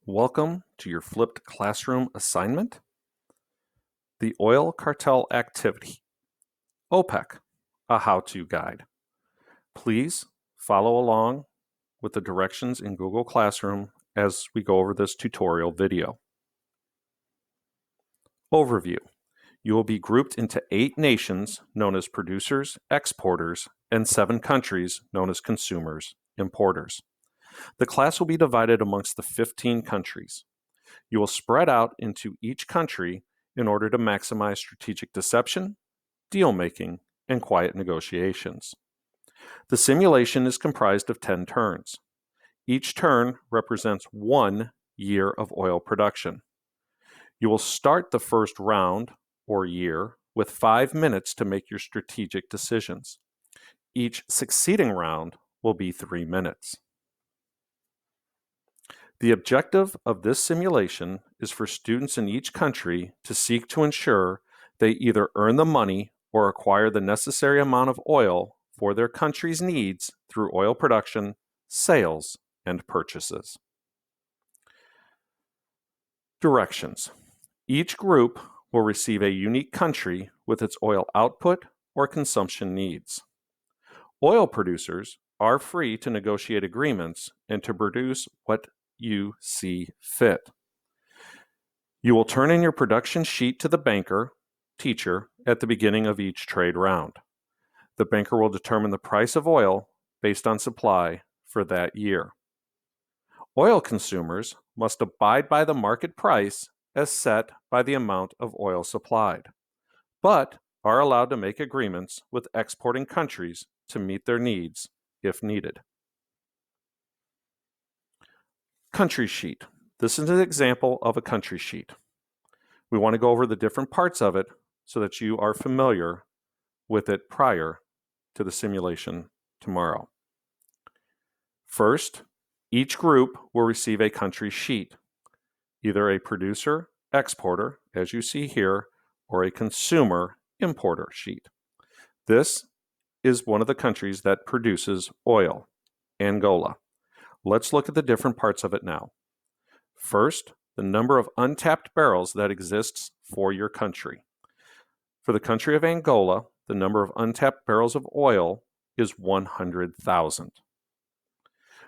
Welcome to your flipped classroom assignment, the Oil Cartel Activity, OPEC, a how-to guide. Please follow along with the directions in Google Classroom as we go over this tutorial video. Overview. You will be grouped into 8 nations known as producers, exporters, and 7 countries known as consumers, importers. The class will be divided amongst the 15 countries. You will spread out into each country in order to maximize strategic deception, deal-making, and quiet negotiations. The simulation is comprised of 10 turns. Each turn represents 1 year of oil production. You will start the first round, or year, with 5 minutes to make your strategic decisions. Each succeeding round will be 3 minutes. The objective of this simulation is for students in each country to seek to ensure they either earn the money or acquire the necessary amount of oil for their country's needs through oil production, sales, and purchases. Directions. Each group will receive a unique country with its oil output or consumption needs. Oil producers are free to negotiate agreements and to produce what you see fit. You will turn in your production sheet to the banker, teacher, at the beginning of each trade round. The banker will determine the price of oil based on supply for that year. Oil consumers must abide by the market price as set by the amount of oil supplied, but are allowed to make agreements with exporting countries to meet their needs if needed. Country sheet. This is an example of a country sheet. We want to go over the different parts of it so that you are familiar with it prior to the simulation tomorrow. First, each group will receive a country sheet, either a producer, exporter, as you see here, or a consumer, importer sheet. This is one of the countries that produces oil, Angola. Let's look at the different parts of it now. First, the number of untapped barrels that exists for your country. For the country of Angola, the number of untapped barrels of oil is 100,000.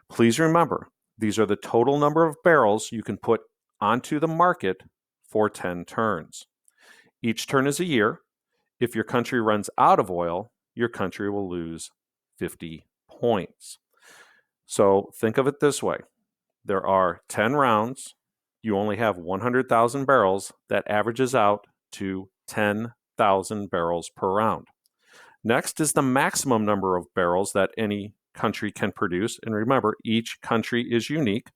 Please remember, these are the total number of barrels you can put onto the market for 10 turns. Each turn is a year. If your country runs out of oil, your country will lose 50 points. So think of it this way. There are 10 rounds. You only have 100,000 barrels. That averages out to 10,000 barrels per round. Next is the maximum number of barrels that any country can produce. And remember, each country is unique.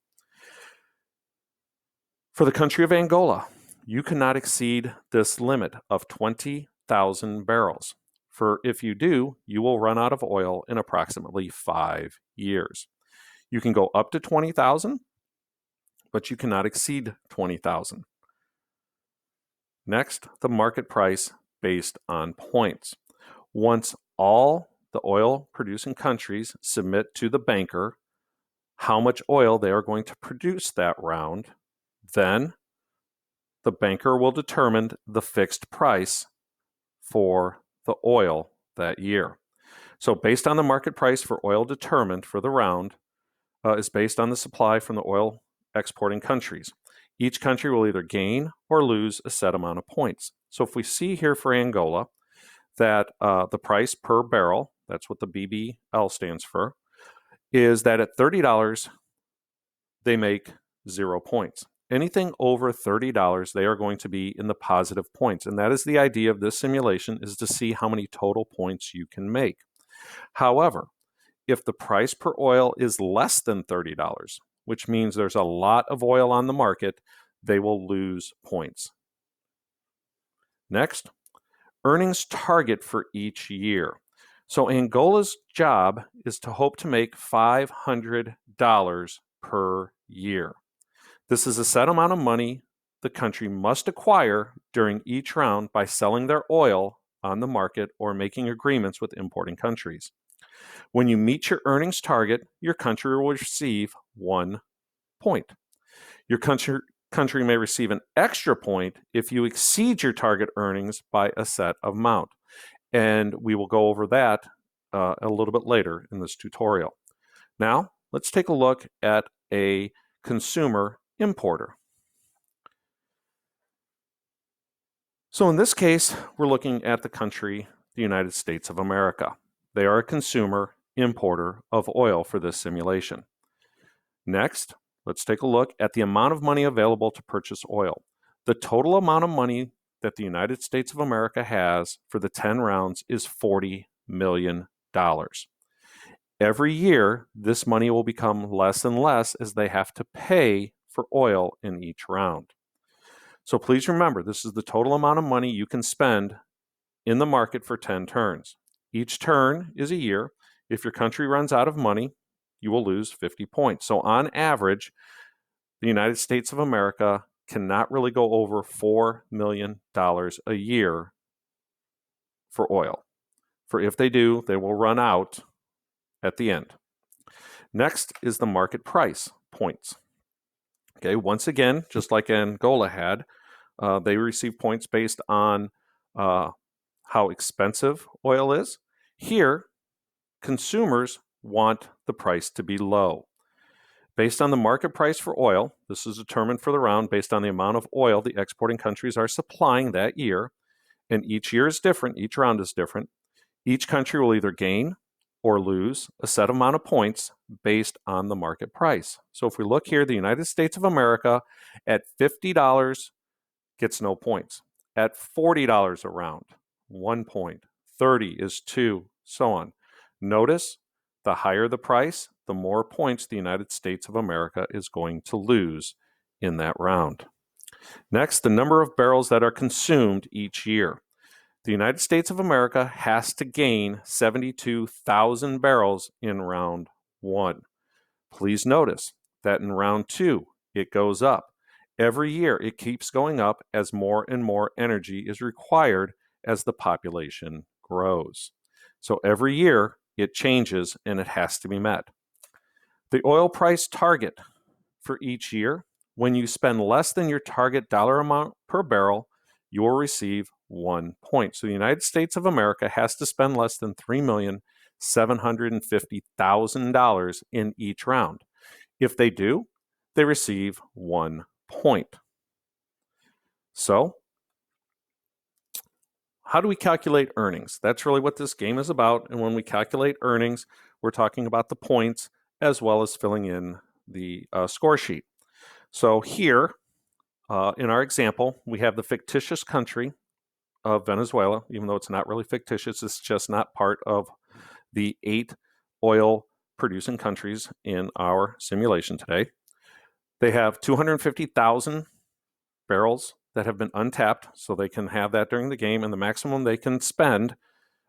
For the country of Angola, you cannot exceed this limit of 20,000 barrels. For if you do, you will run out of oil in approximately 5 years. You can go up to 20,000, but you cannot exceed 20,000. Next, the market price based on points. Once all the oil producing countries submit to the banker how much oil they are going to produce that round, then the banker will determine the fixed price for the oil that year. So based on the market price for oil determined for the round, is based on the supply from the oil exporting countries. Each country will either gain or lose a set amount of points. So if we see here for Angola that the price per barrel, that's what the BBL stands for, is that at $30, they make 0 points. Anything over $30, they are going to be in the positive points. And that is the idea of this simulation, is to see how many total points you can make. However, if the price per oil is less than $30, which means there's a lot of oil on the market, they will lose points. Next, earnings target for each year. So Angola's job is to hope to make $500 per year. This is a set amount of money the country must acquire during each round by selling their oil on the market or making agreements with importing countries. When you meet your earnings target, your country will receive 1 point. Your country may receive an extra point if you exceed your target earnings by a set amount. And we will go over that a little bit later in this tutorial. Now, let's take a look at a consumer importer. So in this case, we're looking at the country, the United States of America. They are a consumer importer of oil for this simulation. Next, let's take a look at the amount of money available to purchase oil. The total amount of money that the United States of America has for the 10 rounds is $40 million. Every year, this money will become less and less as they have to pay for oil in each round. So please remember, this is the total amount of money you can spend in the market for 10 turns. Each turn is a year. If your country runs out of money, you will lose 50 points. So on average, the United States of America cannot really go over $4 million a year for oil. For if they do, they will run out at the end. Next is the market price points. Okay, once again, just like Angola had, they receive points based on how expensive oil is. Here, consumers want the price to be low. Based on the market price for oil, this is determined for the round based on the amount of oil the exporting countries are supplying that year, and each year is different, each round is different. Each country will either gain or lose a set amount of points based on the market price. So if we look here, the United States of America at $50 gets no points. At $40 a round, 1 point. 30 is 2, so on. Notice the higher the price, the more points the United States of America is going to lose in that round. Next, the number of barrels that are consumed each year. The United States of America has to gain 72,000 barrels in round 1. Please notice that in round 2, it goes up. Every year, it keeps going up as more and more energy is required as the population grows. So every year, it changes and it has to be met. The oil price target for each year, when you spend less than your target dollar amount per barrel, you will receive 1 point. So the United States of America has to spend less than $3,750,000 in each round. If they do, they receive 1 point. So, how do we calculate earnings? That's really what this game is about. And when we calculate earnings, we're talking about the points as well as filling in the score sheet. So here, in our example, we have the fictitious country of Venezuela, even though it's not really fictitious, it's just not part of the 8 oil producing countries in our simulation today. They have 250,000 barrels that have been untapped, so they can have that during the game, and the maximum they can spend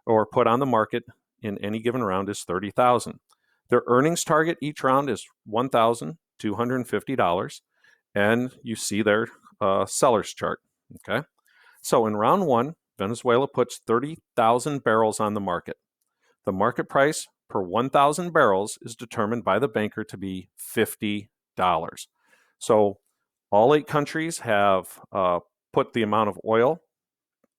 or put on the market in any given round is 30,000. Their earnings target each round is $1,250, and you see their seller's chart. Okay, so in round 1, Venezuela puts 30,000 barrels on the market. The market price per 1,000 barrels is determined by the banker to be $50. So all 8 countries have put the amount of oil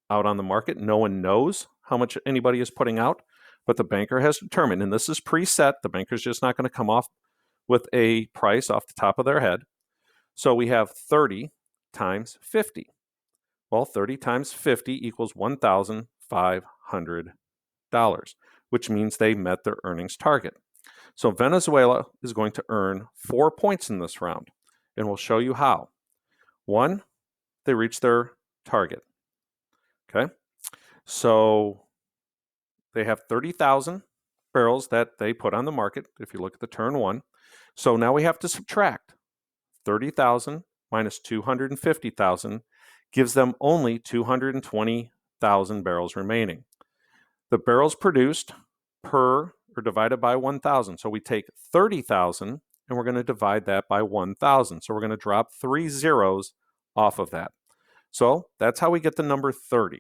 out on the market. No one knows how much anybody is putting out, but the banker has determined, and this is preset. The banker's just not going to come off with a price off the top of their head. So we have 30 times 50. Well, 30 times 50 equals $1,500, which means they met their earnings target. So Venezuela is going to earn 4 points in this round, and we'll show you how. 1, they reach their target. Okay, so they have 30,000 barrels that they put on the market, if you look at the turn 1. So now we have to subtract 30,000 minus 250,000 gives them only 220,000 barrels remaining. The barrels produced per or divided by 1,000. So we take 30,000 and we're going to divide that by 1,000. So we're going to drop 3 zeros off of that. So that's how we get the number 30.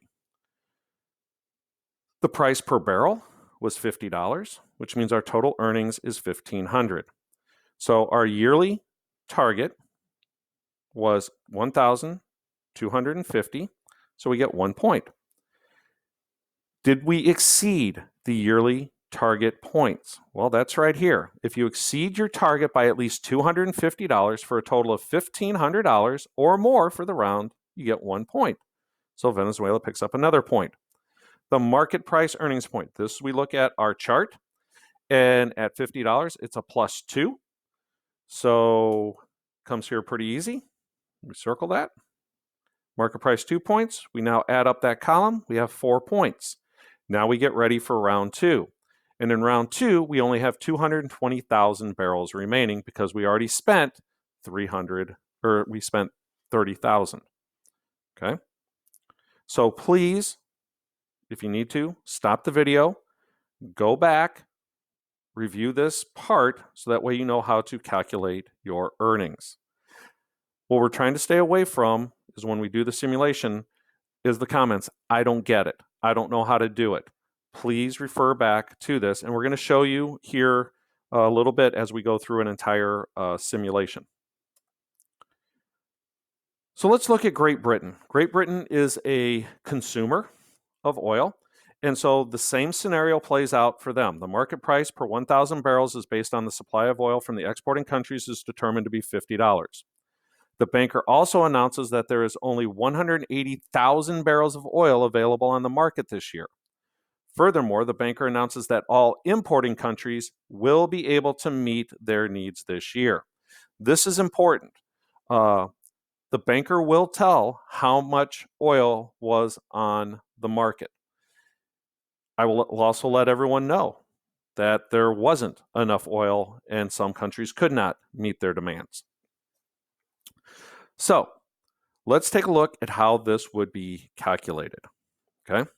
The price per barrel was $50, which means our total earnings is $1,500. So our yearly target was 1,250, so we get 1 point. Did we exceed the yearly target points? Well, that's right here. If you exceed your target by at least $250 for a total of $1,500 or more for the round, you get 1 point. So Venezuela picks up another point. The market price earnings point. This, we look at our chart, and at $50, it's a +2. So comes here pretty easy. We circle that. Market price 2 points. We now add up that column. We have 4 points. Now we get ready for round 2. And in round 2, we only have 220,000 barrels remaining because we already spent 30,000. Okay? So please, if you need to, stop the video, go back, review this part so that way you know how to calculate your earnings. What we're trying to stay away from is when we do the simulation is the comments, I don't get it. I don't know how to do it. Please refer back to this, and we're going to show you here a little bit as we go through an entire simulation. So let's look at Great Britain. Great Britain is a consumer of oil, and so the same scenario plays out for them. The market price per 1,000 barrels is based on the supply of oil from the exporting countries is determined to be $50. The banker also announces that there is only 180,000 barrels of oil available on the market this year. Furthermore, the banker announces that all importing countries will be able to meet their needs this year. This is important. The banker will tell how much oil was on the market. I will also let everyone know that there wasn't enough oil and some countries could not meet their demands. So let's take a look at how this would be calculated. Okay.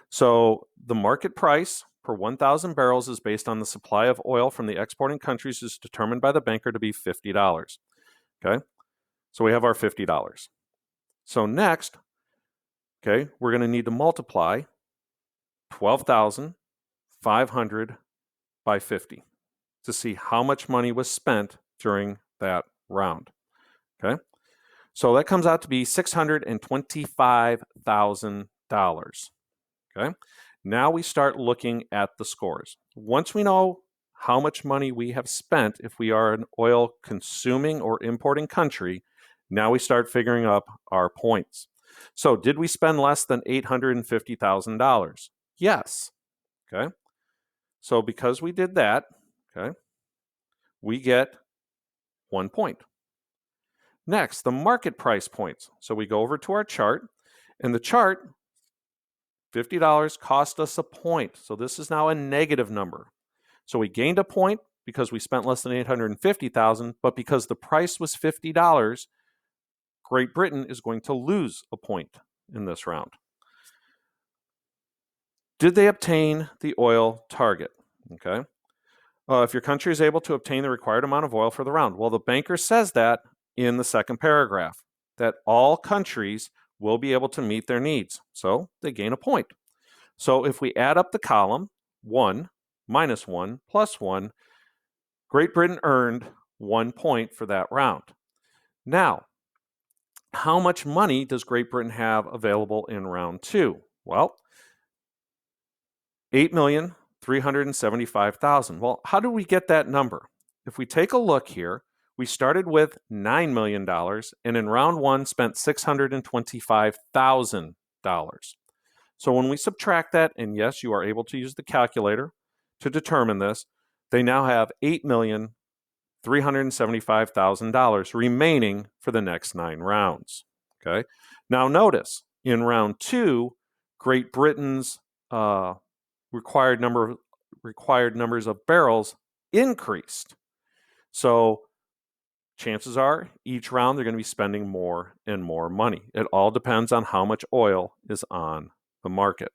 So the market price per 1,000 barrels is based on the supply of oil from the exporting countries is determined by the banker to be $50. Okay. So we have our $50. So next, okay, we're going to need to multiply 12,500 by 50 to see how much money was spent during that round. Okay. So that comes out to be $625,000. Okay. Now we start looking at the scores. Once we know how much money we have spent if we are an oil consuming or importing country, now we start figuring up our points. So did we spend less than $850,000? Yes. Okay. So because we did that, okay, we get 1 point. Next, the market price points. So we go over to our chart, and the chart, $50 cost us a point. So this is now a negative number. So we gained a point because we spent less than $850,000, but because the price was $50, Great Britain is going to lose a point in this round. Did they obtain the oil target? Okay. If your country is able to obtain the required amount of oil for the round. Well, the banker says that in the second paragraph, that all countries will be able to meet their needs. So they gain a point. So if we add up the column, 1 minus 1 plus 1, Great Britain earned 1 point for that round. Now, how much money does Great Britain have available in round 2? Well, 8,375,000. Well, how do we get that number? If we take a look here, we started with $9 million and in round 1 spent $625,000. So when we subtract that, and yes, you are able to use the calculator to determine this, they now have $8,375,000 remaining for the next 9 rounds. Okay. Now notice, in round 2, Great Britain's required numbers of barrels increased. So chances are each round they're going to be spending more and more money. It all depends on how much oil is on the market.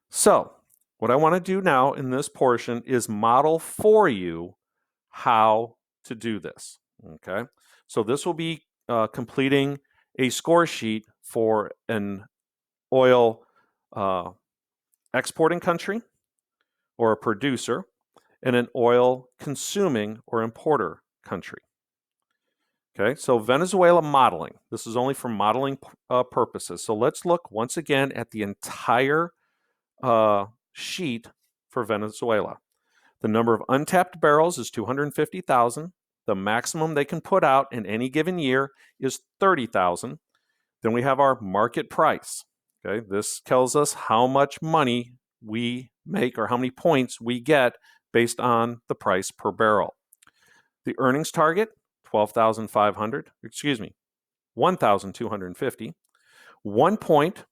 So what I want to do now in this portion is model for you how to do this. Okay. So this will be completing a score sheet for an oil exporting country or a producer, and an oil consuming or importer country. Okay, so Venezuela modeling. This is only for modeling purposes. So let's look once again at the entire sheet for Venezuela. The number of untapped barrels is 250,000. The maximum they can put out in any given year is 30,000. Then we have our market price. Okay, this tells us how much money we make or how many points we get based on the price per barrel. The earnings target, 12,500, 1,250. 1 point,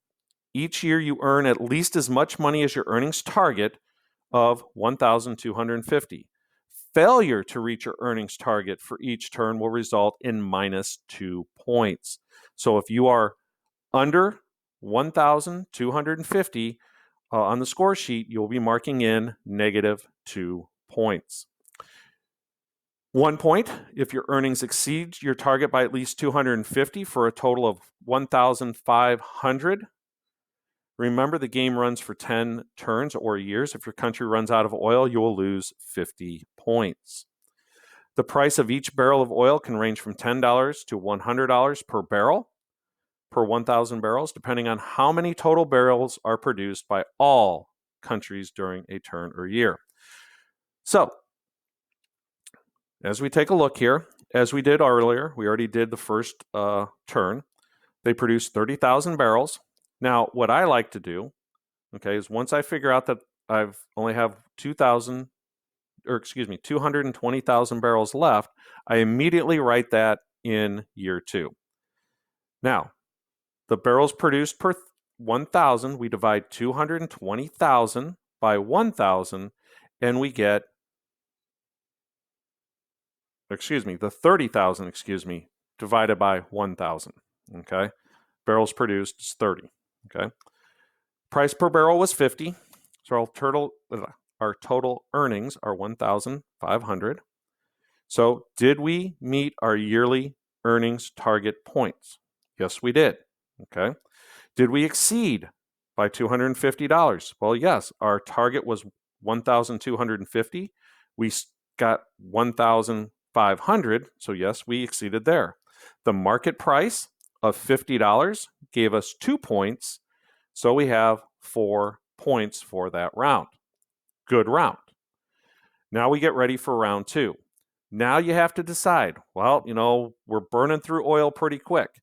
each year you earn at least as much money as your earnings target of 1,250. Failure to reach your earnings target for each turn will result in -2 points. So if you are under 1,250 on the score sheet, you'll be marking in -2 points. 1 point if your earnings exceed your target by at least 250 for a total of 1,500. Remember, the game runs for 10 turns or years. If your country runs out of oil, you will lose 50 points. The price of each barrel of oil can range from $10 to $100 per barrel per 1,000 barrels, depending on how many total barrels are produced by all countries during a turn or year. So, as we take a look here, as we did earlier, we already did the first turn. They produced 30,000 barrels. Now, what I like to do, okay, is once I figure out that I've only have 220,000 barrels left, I immediately write that in year 2. Now, the barrels produced per 1,000, we divide 220,000 by 1,000, and we get, the 30,000, divided by 1,000, okay? Barrels produced is 30, okay? Price per barrel was 50, so our total earnings are 1,500. So did we meet our yearly earnings target points? Yes, we did, okay? Did we exceed by $250? Well, yes, our target was 1,250. We got 1,500, so yes, we exceeded there. The market price of $50 gave us 2 points, so we have 4 points for that round. Good round. Now we get ready for round 2. Now you have to decide, well, we're burning through oil pretty quick.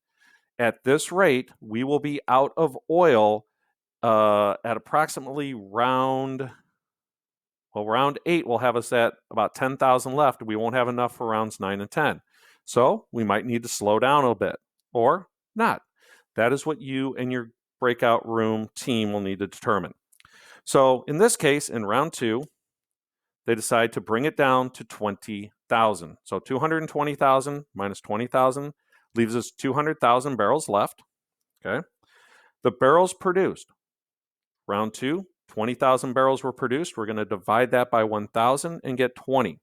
At this rate, we will be out of oil at approximately round 8 will have us at about 10,000 left. We won't have enough for rounds 9 and 10. So we might need to slow down a bit or not. That is what you and your breakout room team will need to determine. So in this case, in round 2, they decide to bring it down to 20,000. So 220,000 minus 20,000 leaves us 200,000 barrels left. Okay. The barrels produced. Round 2, 20,000 barrels were produced. We're going to divide that by 1,000 and get 20.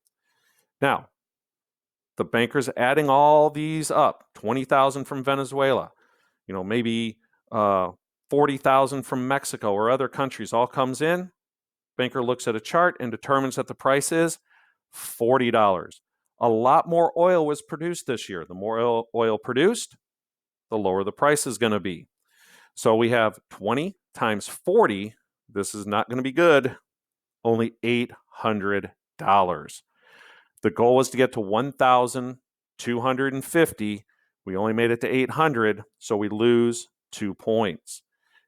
Now, the banker's adding all these up. 20,000 from Venezuela, maybe 40,000 from Mexico or other countries all comes in. Banker looks at a chart and determines that the price is $40. A lot more oil was produced this year. The more oil produced, the lower the price is going to be. So we have 20 times 40. This is not going to be good. Only $800. The goal was to get to 1,250. We only made it to 800, so we lose 2 points.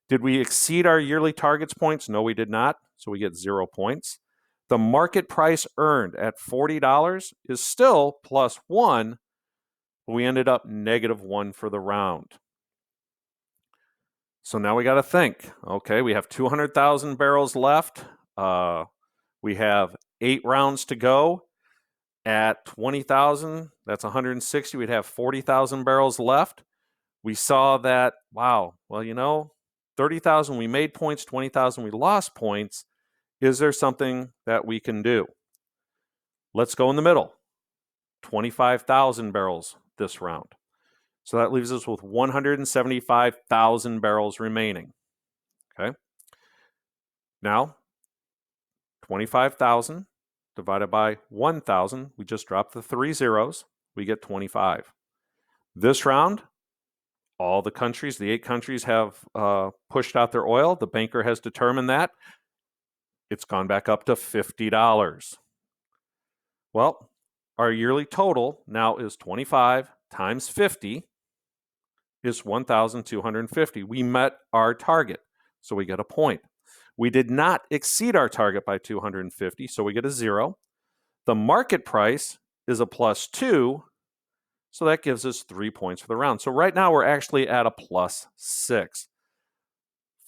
Did we exceed our yearly targets points? No, we did not, so we get 0 points. The market price earned at $40 is still +1, but we ended up -1 for the round. So now we got to think. Okay, we have 200,000 barrels left. We have 8 rounds to go. At 20,000, that's 160. We'd have 40,000 barrels left. We saw that, wow, well, 30,000 we made points, 20,000 we lost points. Is there something that we can do? Let's go in the middle. 25,000 barrels this round. So that leaves us with 175,000 barrels remaining. Okay. Now, 25,000 divided by 1,000. We just dropped the 3 zeros. We get 25. This round, all the countries, the 8 countries have pushed out their oil. The banker has determined that. It's gone back up to $50. Well, our yearly total now is 25 times 50 is 1,250. We met our target, so we get a point. We did not exceed our target by 250, so we get a 0. The market price is a +2, so that gives us 3 points for the round. So right now we're actually at a +6.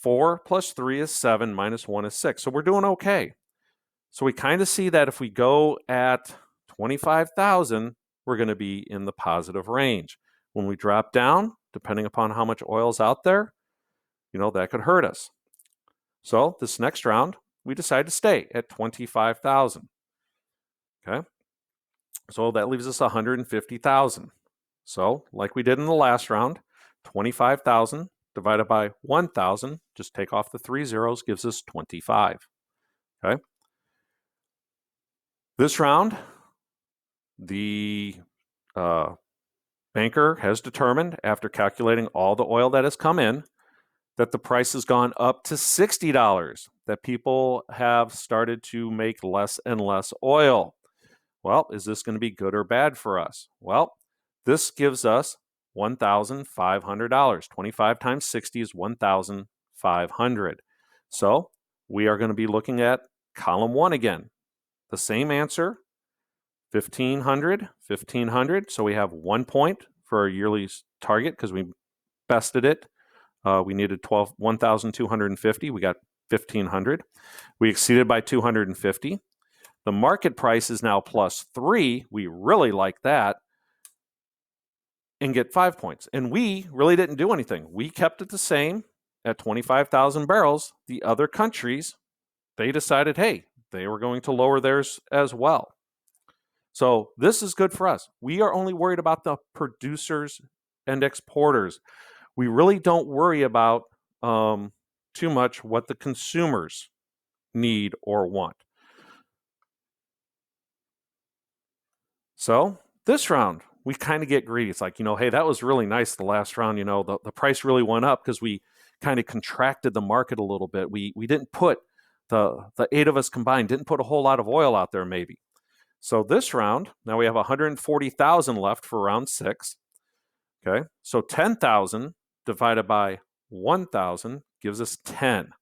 4 plus 3 is 7, minus 1 is 6. So we're doing okay. So we kind of see that if we go at 25,000, we're going to be in the positive range. When we drop down, depending upon how much oil's out there, that could hurt us. So this next round, we decide to stay at 25,000. Okay. So that leaves us 150,000. So like we did in the last round, 25,000 divided by 1,000, just take off the 3 zeros, gives us 25. Okay. This round, the banker has determined, after calculating all the oil that has come in, that the price has gone up to $60, that people have started to make less and less oil. Well, is this going to be good or bad for us? Well, this gives us $1,500. 25 times 60 is 1,500. So we are going to be looking at column 1 again. The same answer, 1,500, 1,500. So we have 1 point for our yearly target because we bested it. We needed 1,250. We got 1,500. We exceeded by 250. The market price is now +3. We really like that. And get 5 points. And we really didn't do anything. We kept it the same at 25,000 barrels. The other countries, they decided, hey, they were going to lower theirs as well. So this is good for us. We are only worried about the producers and exporters. We really don't worry about too much what the consumers need or want. So this round, we kind of get greedy. It's like, hey, that was really nice the last round. The price really went up because we kind of contracted the market a little bit. We didn't put, the 8 of us combined, didn't put a whole lot of oil out there maybe. So this round, now we have 140,000 left for round 6. Okay, so 10,000 divided by 1,000 gives us 10.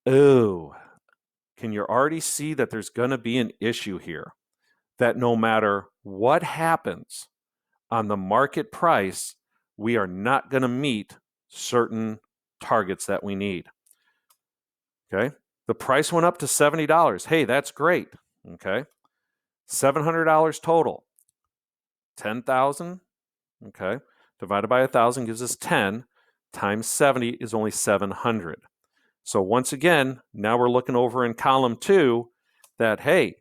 Oh, can you already see that there's going to be an issue here? That no matter what happens on the market price, we are not going to meet certain targets that we need. Okay, the price went up to $70. Hey, that's great. Okay, $700 total. 10,000. Okay, divided by 1,000 gives us 10. Times 70 is only 700. So once again, now we're looking over in column 2 that, hey,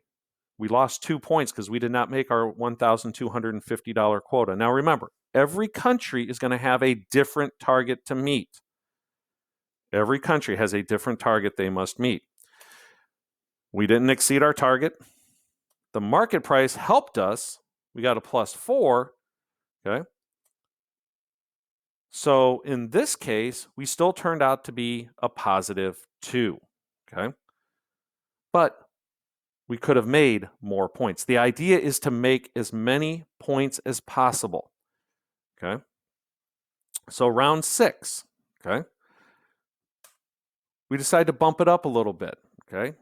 we lost 2 points because we did not make our $1,250 quota. Now remember, every country is going to have a different target to meet. Every country has a different target they must meet. We didn't exceed our target. The market price helped us. We got a +4. Okay. So in this case, we still turned out to be a +2. Okay. But we could have made more points. The idea is to make as many points as possible. Okay. So round 6. Okay. We decide to bump it up a little bit. Okay.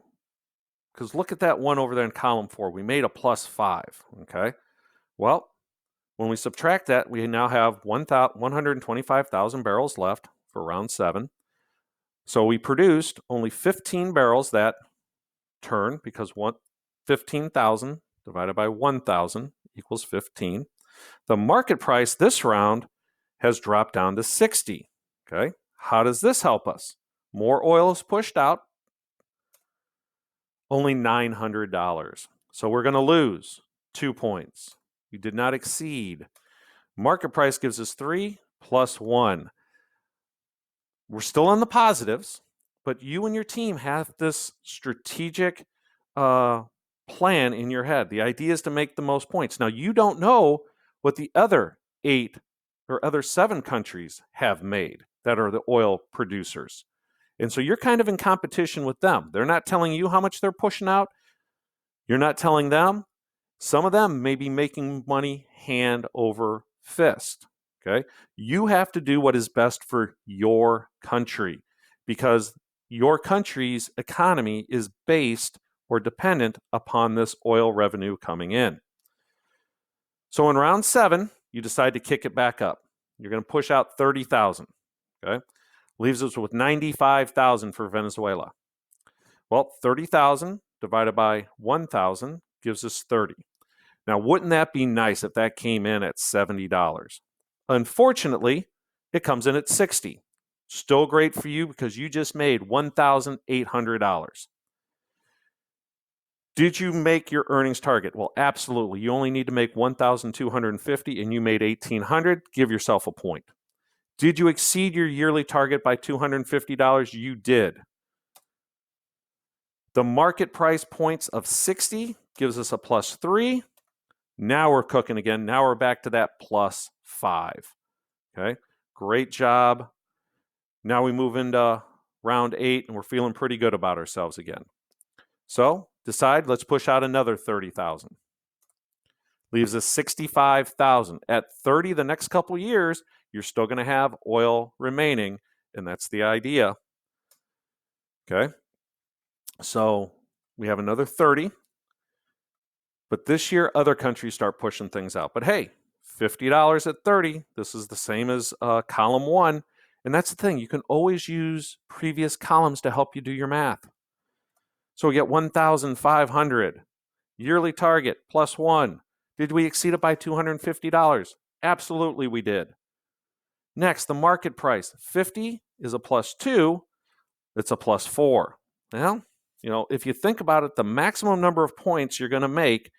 Because look at that one over there in column 4. We made a +5. Okay. Well, when we subtract that, we now have 125,000 barrels left for round 7. So we produced only 15 barrels that turn because 15,000 divided by 1,000 equals 15. The market price this round has dropped down to 60. Okay. How does this help us? More oil is pushed out. Only $900. So we're going to lose 2 points. We did not exceed. Market price gives us 3 plus 1. We're still on the positives, but you and your team have this strategic plan in your head. The idea is to make the most points. Now, you don't know what the other 8 or other 7 countries have made that are the oil producers. And so you're kind of in competition with them. They're not telling you how much they're pushing out. You're not telling them. Some of them may be making money hand over fist. Okay? You have to do what is best for your country because your country's economy is based or dependent upon this oil revenue coming in. So in round 7, you decide to kick it back up. You're going to push out 30,000. Okay? Leaves us with 95,000 for Venezuela. Well, 30,000 divided by 1,000 gives us 30. Now, wouldn't that be nice if that came in at $70? Unfortunately, it comes in at 60. Still great for you because you just made $1,800. Did you make your earnings target? Well, absolutely. You only need to make $1,250 and you made $1,800. Give yourself a point. Did you exceed your yearly target by $250? You did. The market price points of 60 gives us a +3. Now we're cooking again. Now we're back to that +5. Okay, great job. Now we move into round 8 and we're feeling pretty good about ourselves again. So decide, let's push out another 30,000. Leaves us 65,000. At 30 the next couple of years, you're still going to have oil remaining, and that's the idea. Okay, so we have another 30. But this year, other countries start pushing things out. But hey, $50 at 30, this is the same as column 1. And that's the thing, you can always use previous columns to help you do your math. So we get 1,500. Yearly target, +1. Did we exceed it by $250? Absolutely we did. Next, the market price. 50 is a +2. It's a +4. Well, if you think about it, the maximum number of points you're going to make,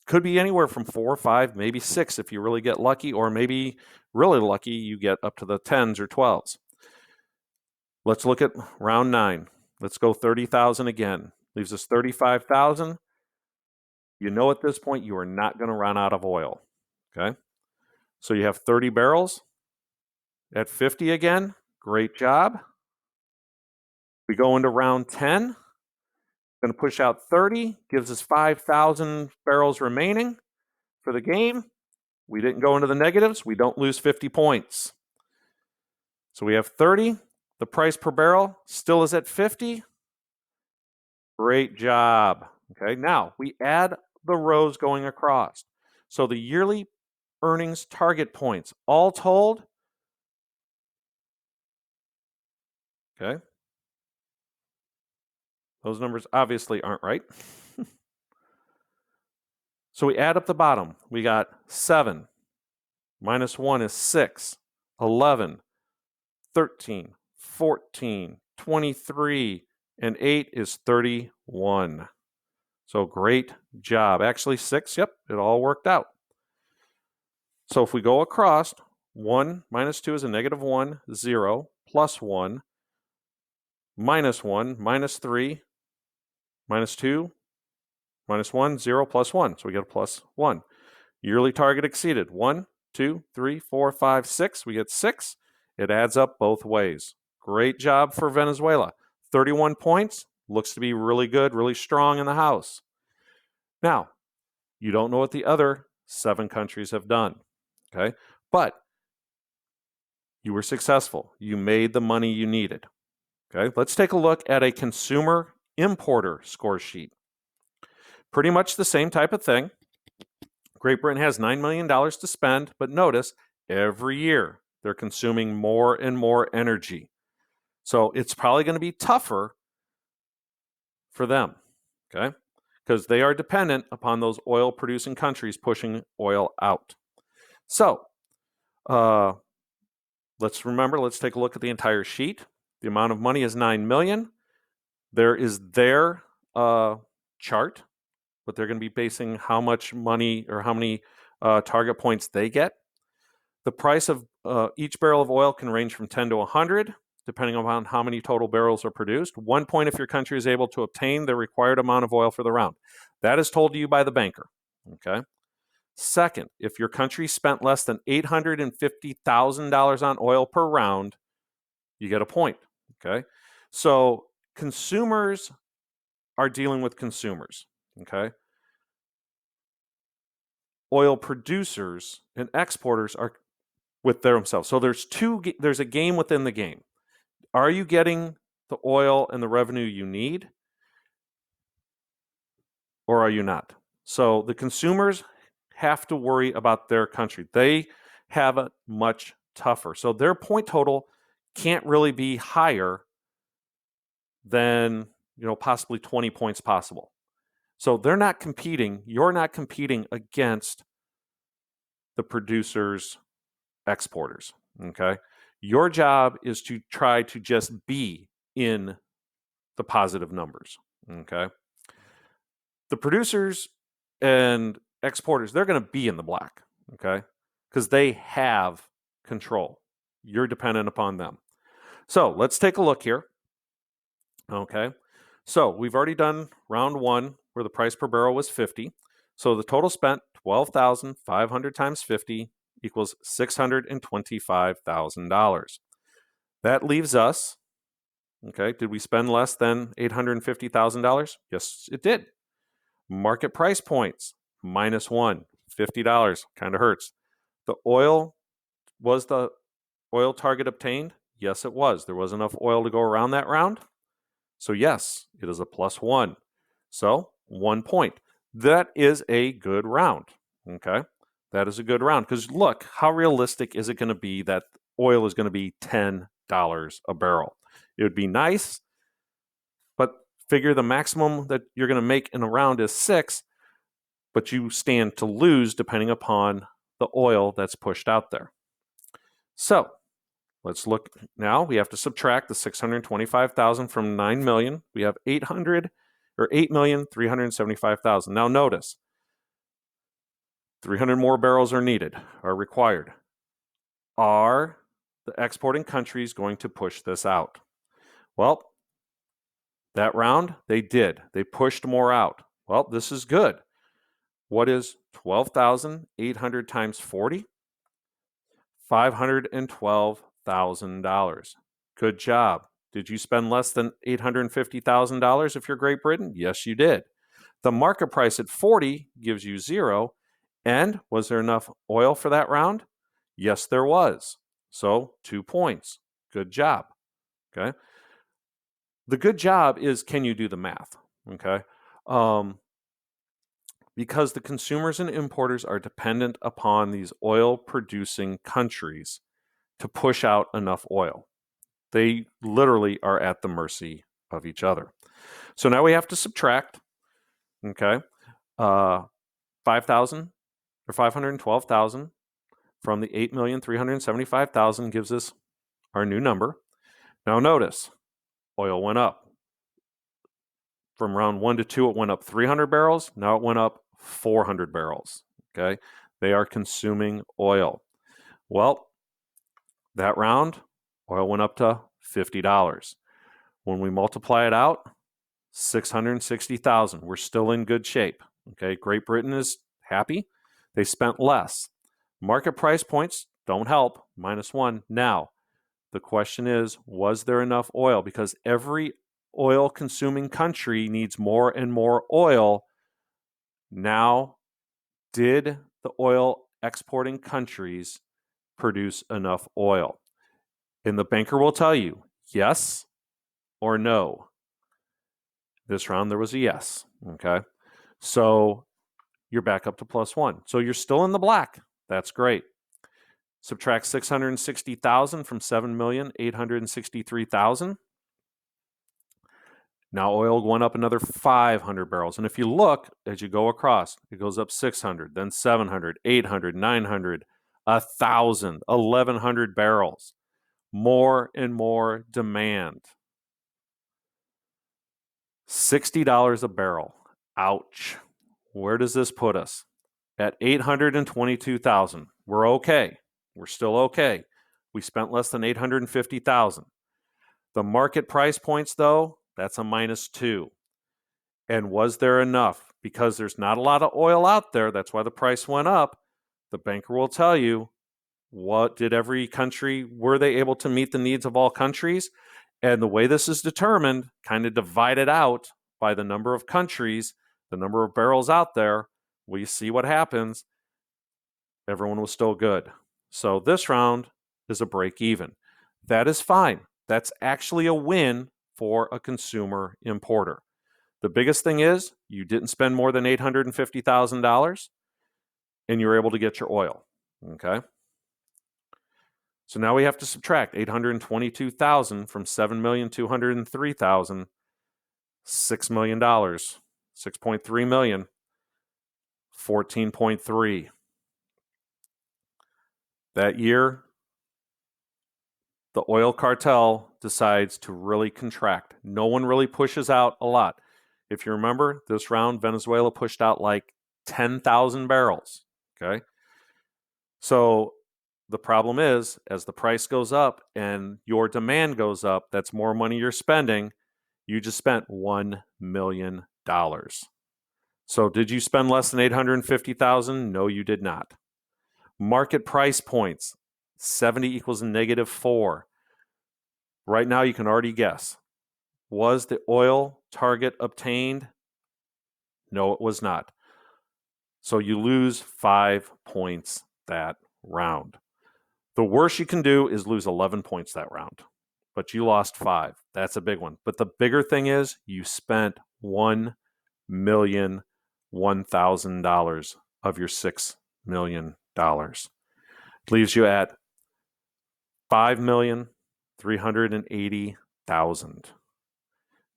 could be anywhere from 4, 5, maybe 6 if you really get lucky, or maybe really lucky, you get up to the 10s or 12s. Let's look at round 9. Let's go 30,000 again. Leaves us 35,000. At this point, you are not going to run out of oil. Okay? So you have 30 barrels at 50 again. Great job. We go into round 10. Going to push out 30. Gives us 5,000 barrels remaining for the game. We didn't go into the negatives. We don't lose 50 points. So we have 30. The price per barrel still is at 50. Great job. Okay, now we add the rows going across. So the yearly earnings target points, all told, okay, those numbers obviously aren't right. So we add up the bottom. We got 7 minus 1 is 6, 11, 13, 14, 23, and 8 is 31. So great job. Actually 6, yep, it all worked out. So if we go across, 1 minus 2 is a -1, 0, +1, -1, -3, -2, -1, 0, +1. So we get a +1. Yearly target exceeded. 1, 2, 3, 4, 5, 6. We get 6. It adds up both ways. Great job for Venezuela. 31 points. Looks to be really good, really strong in the house. Now, you don't know what the other 7 countries have done. Okay? But you were successful. You made the money you needed. Okay? Let's take a look at a consumer importer score sheet. Pretty much the same type of thing. Great Britain has $9 million to spend, but notice every year they're consuming more and more energy. So it's probably going to be tougher for them, okay? Because they are dependent upon those oil-producing countries pushing oil out. So let's take a look at the entire sheet. The amount of money is $9 million. There is their chart, but they're going to be basing how much money or how many target points they get. The price of each barrel of oil can range from 10 to 100. depending upon how many total barrels are produced. 1 point if your country is able to obtain the required amount of oil for the round. That is told to you by the banker. Okay. Second, if your country spent less than $850,000 on oil per round, you get a point. Okay. So consumers are dealing with consumers. Okay. Oil producers and exporters are with themselves. So there's a game within the game. Are you getting the oil and the revenue you need, or are you not? So the consumers have to worry about their country. They have it much tougher. So their point total can't really be higher than, possibly 20 points possible. So they're not competing. You're not competing against the producers, exporters. Okay. Your job is to try to just be in the positive numbers. Okay. The producers and exporters, they're going to be in the black. Okay. Because they have control. You're dependent upon them. So let's take a look here. Okay. So we've already done round one where the price per barrel was 50. So the total spent 12,500 times 50 equals $625,000. That leaves us, okay, did we spend less than $850,000? Yes, it did. Market price points, -1, $50, kind of hurts. Was the oil target obtained? Yes, it was. There was enough oil to go around that round. So yes, it is a +1. So 1 point. That is a good round. Okay. That is a good round because look, how realistic is it going to be that oil is going to be $10 a barrel? It would be nice, but figure the maximum that you're going to make in a round is 6, but you stand to lose depending upon the oil that's pushed out there. So let's look now. We have to subtract the 625,000 from 9 million. We have 8,375,000. Now notice, 300 more barrels are required. Are the exporting countries going to push this out? Well, that round, they did. They pushed more out. Well, this is good. What is 12,800 times 40? $512,000. Good job. Did you spend less than $850,000 if you're Great Britain? Yes, you did. The market price at 40 gives you 0. And was there enough oil for that round? Yes, there was. So 2 points. Good job. Okay. The good job is, can you do the math? Okay. Because the consumers and importers are dependent upon these oil producing countries to push out enough oil. They literally are at the mercy of each other. So now we have to subtract, okay, 5,000 or 512,000 from the 8,375,000 gives us our new number. Now notice, oil went up. From round 1 to 2, it went up 300 barrels. Now it went up 400 barrels. Okay, they are consuming oil. Well, that round, oil went up to $50. When we multiply it out, 660,000. We're still in good shape. Okay, Great Britain is happy. They spent less. Market price points don't help, -1. Now, the question is, was there enough oil? Because every oil-consuming country needs more and more oil. Now, did the oil exporting countries produce enough oil? And the banker will tell you, yes or no. This round, there was a yes. Okay. So you're back up to +1. So you're still in the black. That's great. Subtract 660,000 from 7,863,000. Now oil went up another 500 barrels. And if you look, as you go across, it goes up 600, then 700, 800, 900, 1,000, 1,100 barrels. More and more demand. $60 a barrel. Ouch. Where does this put us? At 822,000. We're okay. We're still okay. We spent less than 850,000. The market price points, though, that's a -2. And was there enough? Because there's not a lot of oil out there. That's why the price went up. The banker will tell you, what did every country, were they able to meet the needs of all countries? And the way this is determined, kind of divided out by the number of countries, the number of barrels out there, we see what happens. Everyone was still good. So this round is a break even. That is fine. That's actually a win for a consumer importer. The biggest thing is you didn't spend more than $850,000 and you're able to get your oil. Okay. So now we have to subtract 822,000 from 7,203,000, $6 million, 6.3 million, 14.3. That year, the oil cartel decides to really contract. No one really pushes out a lot. If you remember, this round, Venezuela pushed out like 10,000 barrels. Okay. So the problem is, as the price goes up and your demand goes up, that's more money you're spending. You just spent $1 million. So did you spend less than $850,000? No, you did not. Market price points, 70 equals a -4. Right now, you can already guess. Was the oil target obtained? No, it was not. So you lose 5 points that round. The worst you can do is lose 11 points that round, but you lost 5. That's a big one. But the bigger thing is you spent $1,001,000 of your $6 million. Leaves you at $5,380,000.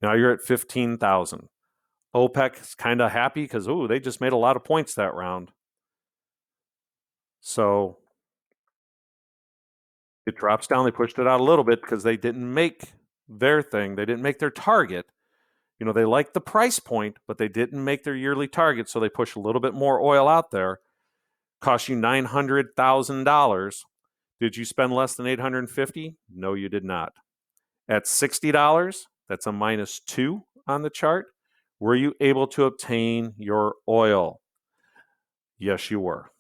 Now you're at 15,000. OPEC is kind of happy because, they just made a lot of points that round. So it drops down. They pushed it out a little bit because they didn't make their thing. They didn't make their target. They liked the price point, but they didn't make their yearly target. So they push a little bit more oil out there. Cost you $900,000. Did you spend less than $850,000? No, you did not. At $60, that's a -2 on the chart. Were you able to obtain your oil? Yes, you were.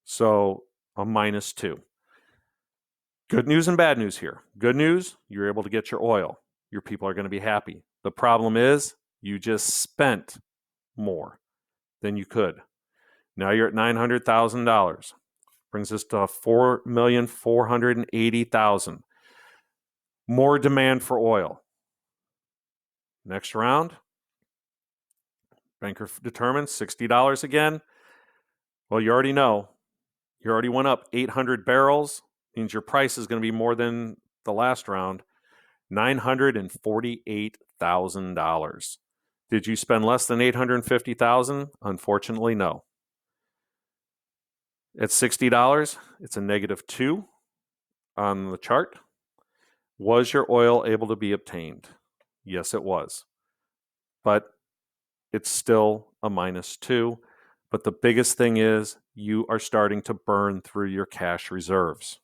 So a -2. Good news and bad news here. Good news, you're able to get your oil. Your people are going to be happy. The problem is you just spent more than you could. Now you're at $900,000. Brings us to $4,480,000. More demand for oil. Next round, banker determines $60 again. Well, you already know. You already went up 800 barrels. Means your price is going to be more than the last round. $948,000. Did you spend less than $850,000? Unfortunately, no. At $60, it's a -2 on the chart. Was your oil able to be obtained? Yes, it was. But it's still a -2. But the biggest thing is you are starting to burn through your cash reserves.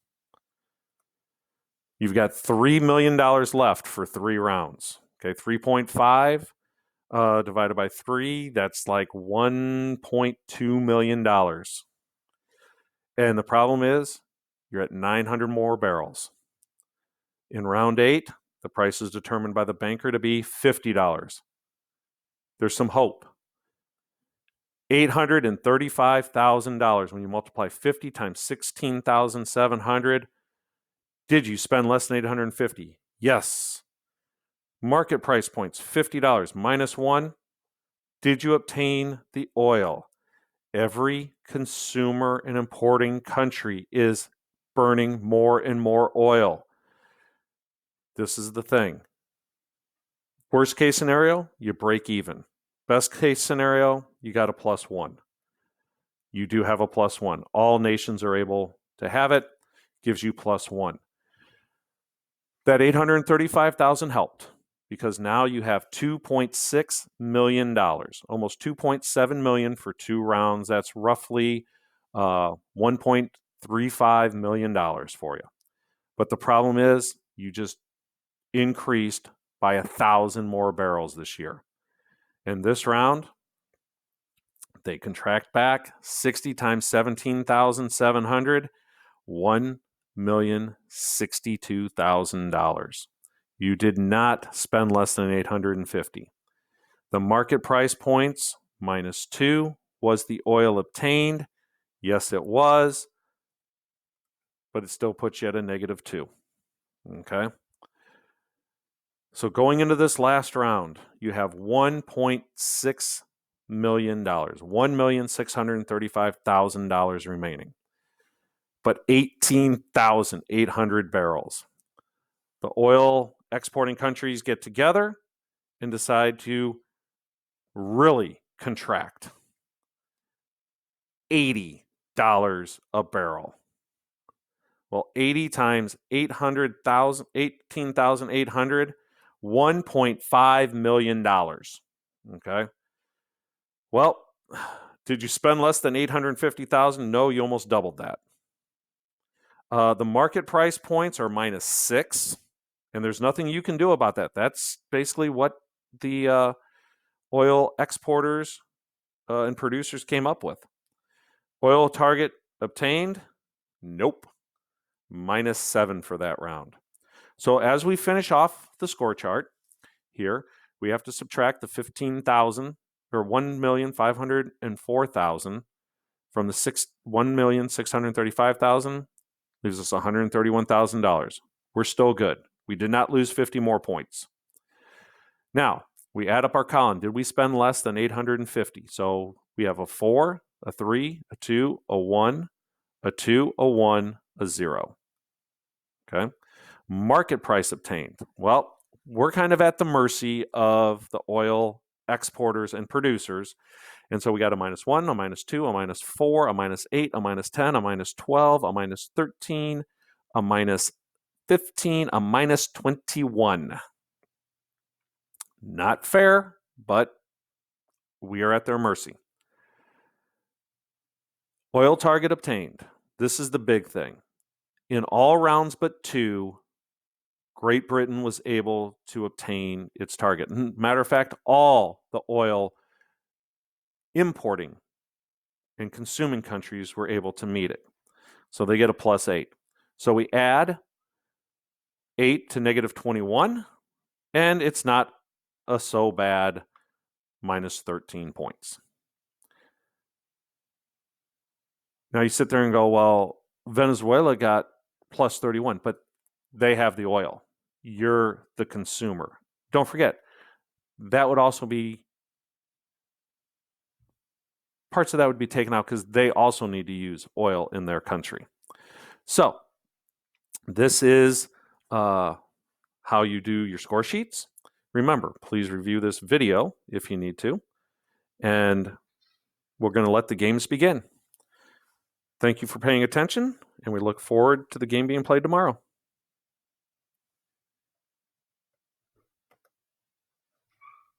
You've got $3 million left for 3 rounds. Okay, 3.5 divided by 3, that's like $1.2 million. And the problem is you're at 900 more barrels. In round 8, the price is determined by the banker to be $50. There's some hope. $835,000. When you multiply 50 times 16,700, did you spend less than $850? Yes. Market price points, $50 -1. Did you obtain the oil? Every consumer and importing country is burning more and more oil. This is the thing. Worst case scenario, you break even. Best case scenario, you got a +1. You do have a +1. All nations are able to have it, gives you +1. That $835,000 helped because now you have $2.6 million, almost $2.7 million for 2 rounds. That's roughly $1.35 million for you. But the problem is you just increased by 1,000 more barrels this year. And this round, they contract back 60 times 17,700, $1,062,000. You did not spend less than 850. The market price points, -2, was the oil obtained. Yes, it was, but it still puts you at a -2. Okay? So going into this last round, you have $1.6 million, $1,635,000 remaining, but 18,800 barrels. The oil exporting countries get together and decide to really contract. $80 a barrel. Well, 80 times 800,000, 18,800, $1.5 million. Okay. Well, did you spend less than 850,000? No, you almost doubled that. The market price points are -6, and there's nothing you can do about that. That's basically what the oil exporters and producers came up with. Oil target obtained? Nope. -7 for that round. So as we finish off the score chart here, we have to subtract the 15,000 or 1,504,000 from the 1,635,000, leaves us $131,000. We're still good. We did not lose 50 more points. Now, we add up our column. Did we spend less than 850? So we have a 4, a 3, a 2, a 1, a 2, a 1, a 0. Okay. Market price obtained. Well, we're kind of at the mercy of the oil exporters and producers. And so we got a -1, a -2, a -4, a -8, a -10, a -12, a -13, a -15, a -21. Not fair, but we are at their mercy. Oil target obtained. This is the big thing. In all rounds but 2, Great Britain was able to obtain its target. Matter of fact, all the oil importing and consuming countries were able to meet it. So they get a +8. So we add 8 to -21, and it's not a so bad -13 points. Now you sit there and go, well, Venezuela got +31, but they have the oil. You're the consumer. Don't forget, that would also be, parts of that would be taken out because they also need to use oil in their country. So this is how you do your score sheets. Remember, please review this video if you need to. And we're going to let the games begin. Thank you for paying attention, and we look forward to the game being played tomorrow.